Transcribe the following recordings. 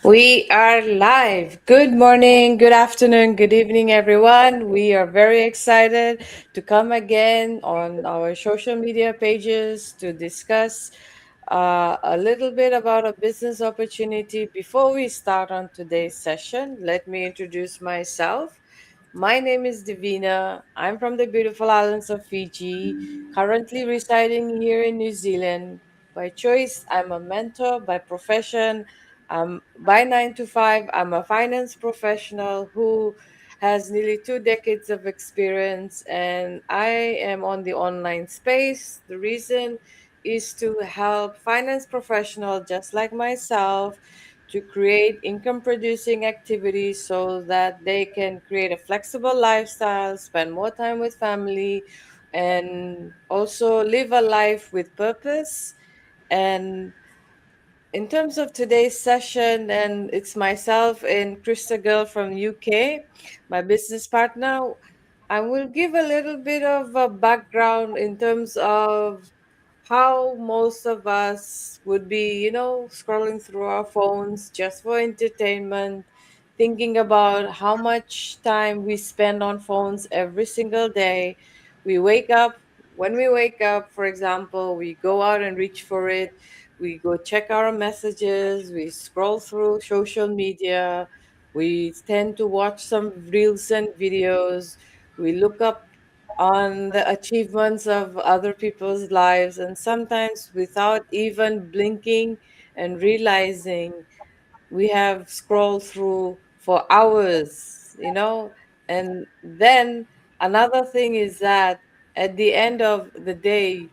We are live. Good morning, good afternoon, good evening, everyone. We are very excited to come again on our social media pages to discuss a little bit about a business opportunity. Before we start on today's session, let me introduce myself. My name is Divina. I'm from the beautiful islands of Fiji, currently residing here in New Zealand. By choice, I'm a mentor. By profession, by 9 to 5, I'm a finance professional who has nearly 2 decades of experience, and I am on the online space. The reason is to help finance professionals just like myself to create income producing activities so that they can create a flexible lifestyle, spend more time with family, and also live a life with purpose. And in terms of today's session, and it's myself and Krista Girl from UK, my business partner. I will give a little bit of a background in terms of how most of us would be, scrolling through our phones just for entertainment, thinking about how much time we spend on phones every single day. We wake up, when we wake up, for example, we go out and reach for it. We go check our messages, we scroll through social media, we tend to watch some reels and videos, we look up on the achievements of other people's lives, and sometimes without even blinking and realizing, we have scrolled through for hours. And then another thing is that at the end of the day,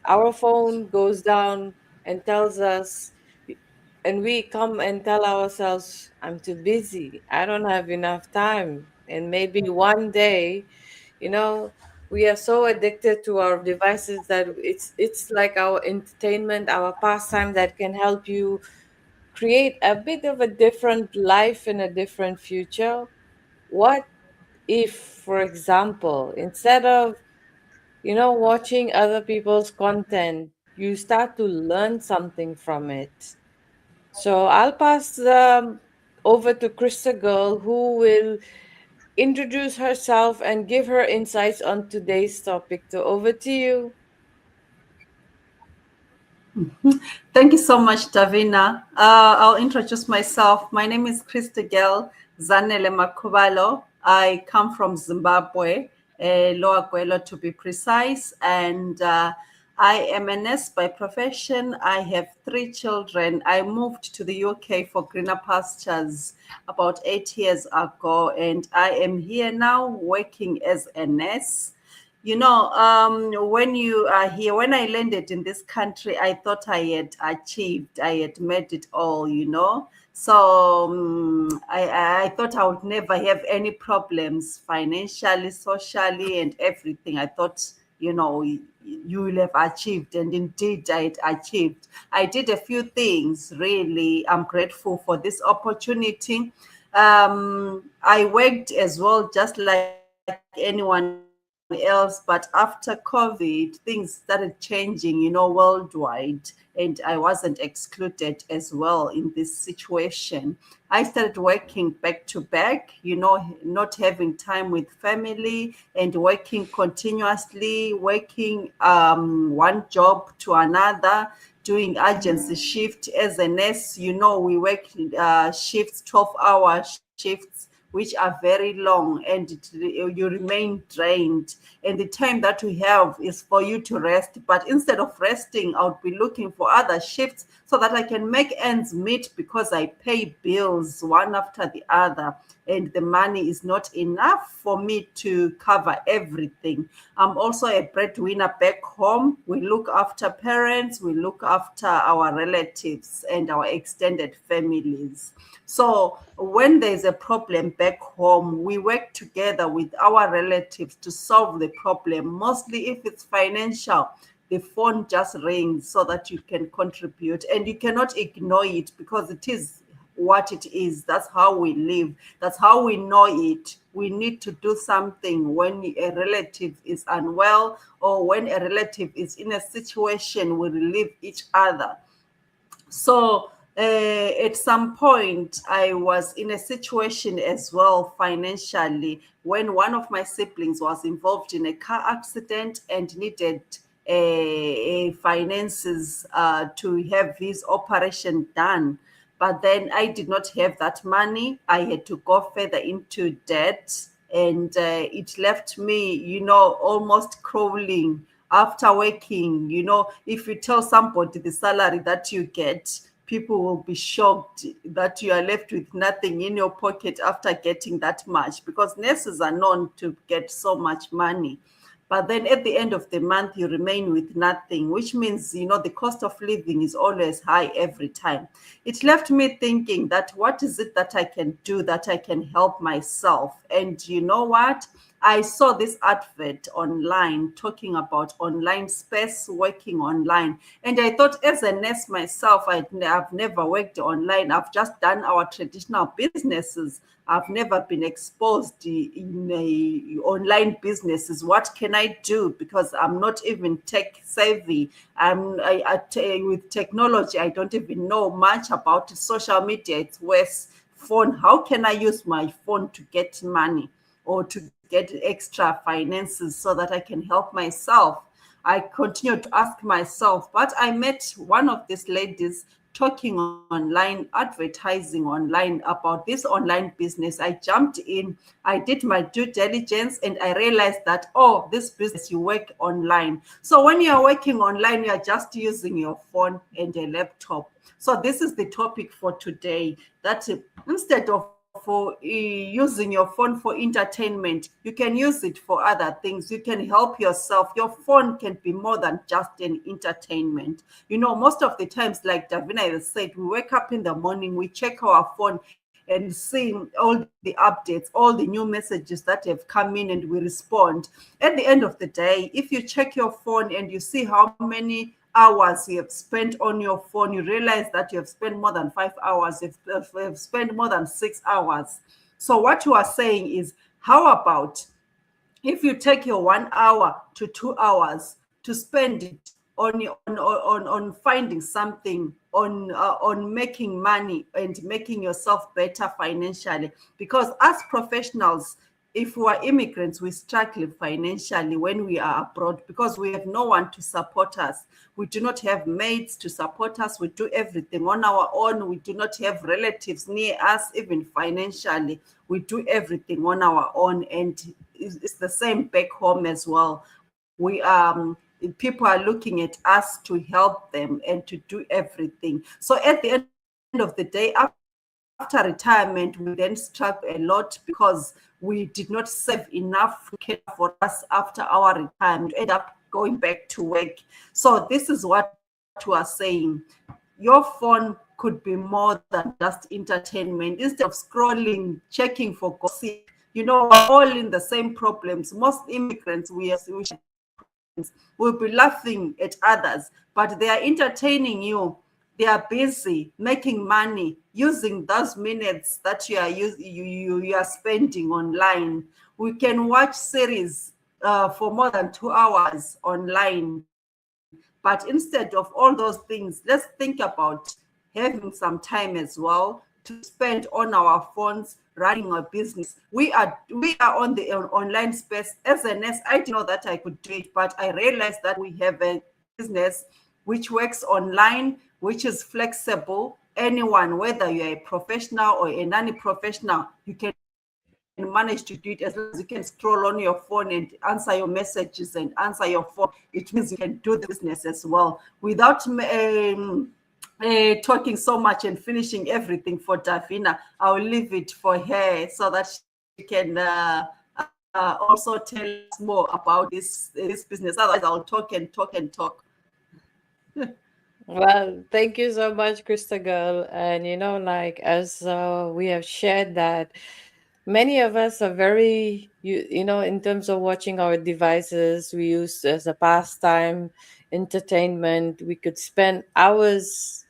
our phone goes down and tells us, and we come and tell ourselves, I'm too busy, I don't have enough time. And maybe one day, you know we are so addicted to our devices that it's like our entertainment, our pastime that can help you create a bit of a different life and a different future. What if, for example, instead of watching other people's content, you start to learn something from it? So I'll pass over to Krista Girl, who will introduce herself and give her insights on today's topic. So over to you. Thank you so much, Davina. I'll introduce myself. My name is Christigel Zanele Makubalo. I come from Zimbabwe, Lower Gwelo to be precise, and I am a nurse by profession. I have 3 children. I moved to the UK for greener pastures about 8 years ago, and I am here now working as a nurse. When you are here, when I landed in this country, I thought I had achieved, I had made it all. So I thought I would never have any problems financially, socially, and everything. I thought, you will have achieved. And indeed, I had achieved. I did a few things, really. I'm grateful for this opportunity. I worked as well, just like anyone else, but after COVID, things started changing, worldwide, and I wasn't excluded as well in this situation. I started working back to back, not having time with family and working continuously, working one job to another, doing agency shift as a nurse. We work shifts, 12-hour shifts, which are very long, and you remain drained. And the time that we have is for you to rest. But instead of resting, I would be looking for other shifts so that I can make ends meet, because I pay bills one after the other, and the money is not enough for me to cover everything. I'm also a breadwinner back home. We look after parents, we look after our relatives and our extended families. So when there's a problem back home, we work together with our relatives to solve the problem. Mostly if it's financial, the phone just rings so that you can contribute, and you cannot ignore it, because it is what it is. That's how we live. That's how we know it. We need to do something when a relative is unwell, or when a relative is in a situation, we relieve each other. So At some point, I was in a situation as well financially when one of my siblings was involved in a car accident and needed finances to have his operation done. But then I did not have that money. I had to go further into debt, and it left me, almost crawling after working. If you tell somebody the salary that you get, people will be shocked that you are left with nothing in your pocket after getting that much, because nurses are known to get so much money. But then at the end of the month, you remain with nothing, which means, the cost of living is always high every time. It left me thinking that what is it that I can do that I can help myself? And you know what? I saw this advert online talking about online space, working online. And I thought, as a nurse myself, I've never worked online. I've just done our traditional businesses. I've never been exposed in online businesses. What can I do? Because I'm not even tech savvy. With technology, I don't even know much about social media. It's worse. Phone. How can I use my phone to get money or to get extra finances so that I can help myself? I continued to ask myself, but I met one of these ladies talking online, advertising online about this online business. I jumped in, I did my due diligence, and I realized that, oh, this business, you work online. So when you are working online, you are just using your phone and a laptop. So this is the topic for today, that instead of using your phone for entertainment, you can use it for other things. You can help yourself. Your phone can be more than just an entertainment. Most of the times, like Davina has said, we wake up in the morning, we check our phone and see all the updates, all the new messages that have come in, and we respond. At the end of the day, if you check your phone and you see how many hours you have spent on your phone, you realize that you have spent more than 5 hours, you've spent more than 6 hours. So what you are saying is, how about if you take your 1 hour to 2 hours to spend it on finding something, on making money and making yourself better financially? Because as professionals, if we are immigrants, we struggle financially when we are abroad because we have no one to support us. We do not have mates to support us. We do everything on our own. We do not have relatives near us, even financially. We do everything on our own, and it's the same back home as well. People are looking at us to help them and to do everything. So at the end of the day, after retirement, we then struggle a lot because we did not save enough to care for us after our retirement. We end up going back to work. So this is what we are saying. Your phone could be more than just entertainment. Instead of scrolling, checking for gossip, we're all in the same problems. Most immigrants, will be laughing at others, but they are entertaining you. They are busy making money using those minutes that you are spending online. We can watch series for more than 2 hours online. But instead of all those things, let's think about having some time as well to spend on our phones running our business. We are on the online space. As a nurse, I didn't know that I could do it, but I realized that we have a business which works online, which is flexible. Anyone, whether you're a professional or a non-professional, you can manage to do it as long as you can scroll on your phone and answer your messages and answer your phone. It means you can do the business as well without talking so much and finishing everything for Davina. I will leave it for her so that she can also tell us more about this business. Otherwise, I'll talk and talk and talk. Well, thank you so much, Krista Girl. And like as we have shared that many of us are very, in terms of watching our devices, we use as a pastime, entertainment. We could spend hours,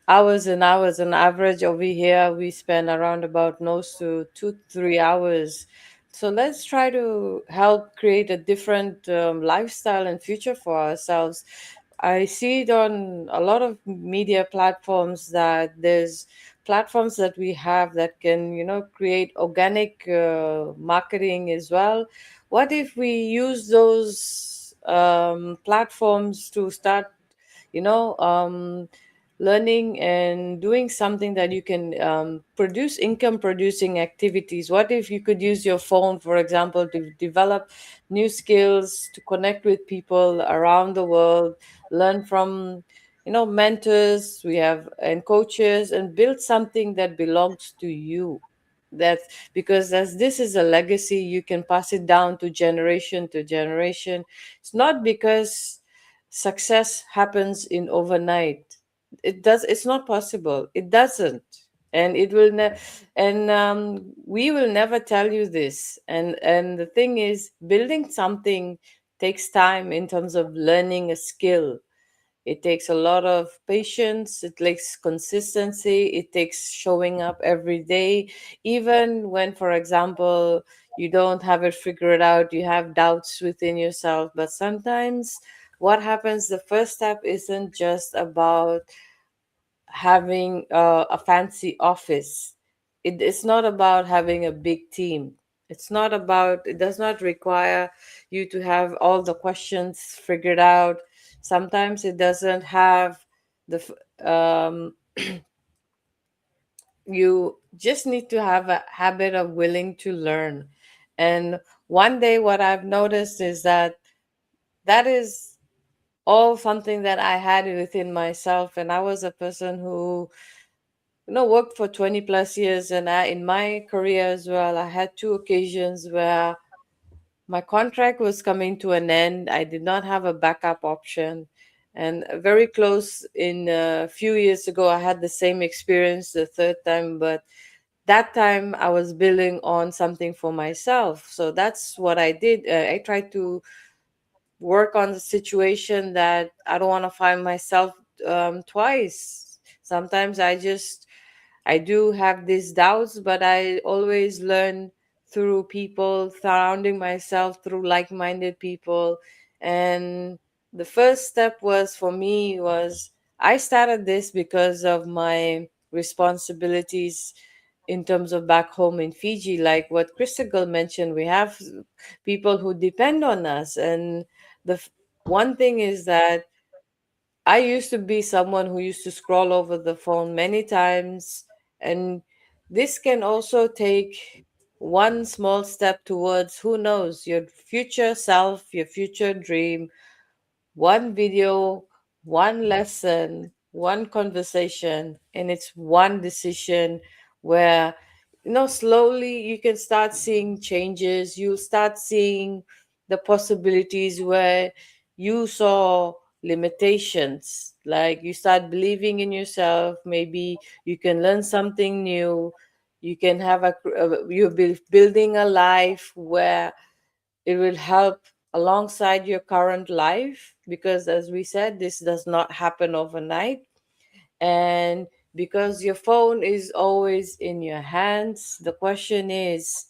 hours and hours. On average, over here, we spend around about close to 2 3 hours. So let's try to help create a different lifestyle and future for ourselves I see it on a lot of media platforms that there's platforms that we have that can, create organic marketing as well. What if we use those platforms to start, you know, um, learning and doing something that you can produce income producing activities? What if you could use your phone, for example, to develop new skills, to connect with people around the world, learn from mentors we have and coaches, and build something that belongs to you? That, because as this is a legacy, you can pass it down to generation. It's not because success happens in overnight. It's not possible, it doesn't. And it will and we will never tell you this. And the thing is, building something takes time in terms of learning a skill. It takes a lot of patience, it takes consistency, it takes showing up every day, even when, for example, you don't have it figured out, you have doubts within yourself. But sometimes what happens, the first step isn't just about having a fancy office. It's not about having a big team. It does not require you to have all the questions figured out. Sometimes it doesn't have you just need to have a habit of willing to learn. And one day, what I've noticed is that that is all something that I had within myself. And I was a person who worked for 20 plus years. And in my career as well, I had two occasions where my contract was coming to an end. I did not have a backup option. And very close, in a few years ago, I had the same experience the third time. But that time I was building on something for myself. So that's what I did. I tried to work on the situation that I don't want to find myself twice. Sometimes I do have these doubts, but I always learn through people, surrounding myself through like-minded people. And the first step was for me was I started this because of my responsibilities in terms of back home in Fiji. Like what Christabel mentioned, we have people who depend on us. And one thing is that I used to be someone who used to scroll over the phone many times, and this can also take one small step towards, who knows, your future self, your future dream. One video, one lesson, one conversation, and it's one decision where, slowly you can start seeing changes. You'll start seeing the possibilities where you saw limitations. Like you start believing in yourself. Maybe you can learn something new. You can have you'll be building a life where it will help alongside your current life, because as we said, this does not happen overnight. And because your phone is always in your hands, the question is,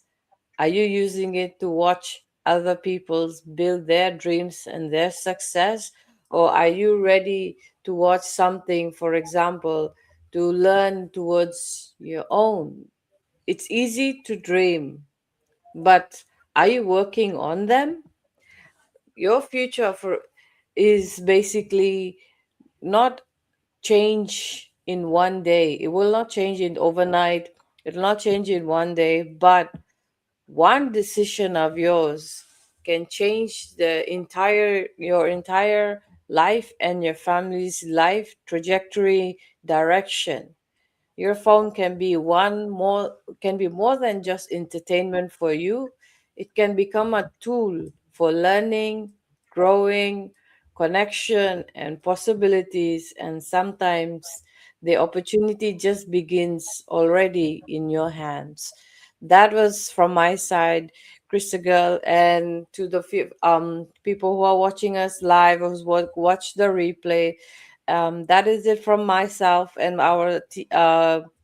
are you using it to watch other people's build their dreams and their success? Or are you ready to watch something, for example, to learn towards your own? It's easy to dream, but are you working on them? Your future for is basically not change in one day. It will not change in overnight. It will not change in one day, but one decision of yours can change your entire life and your family's life trajectory direction. Your phone can be more than just entertainment for you. It can become a tool for learning, growing, connection, and possibilities. And sometimes the opportunity just begins already in your hands. That was from my side, Krista Girl, and to the people who are watching us live or watch the replay. That is it from myself and our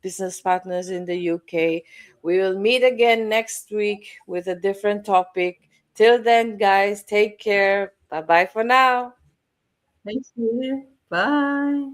business partners in the UK. We will meet again next week with a different topic. Till then, guys, take care. Bye bye for now. Thank you. Bye.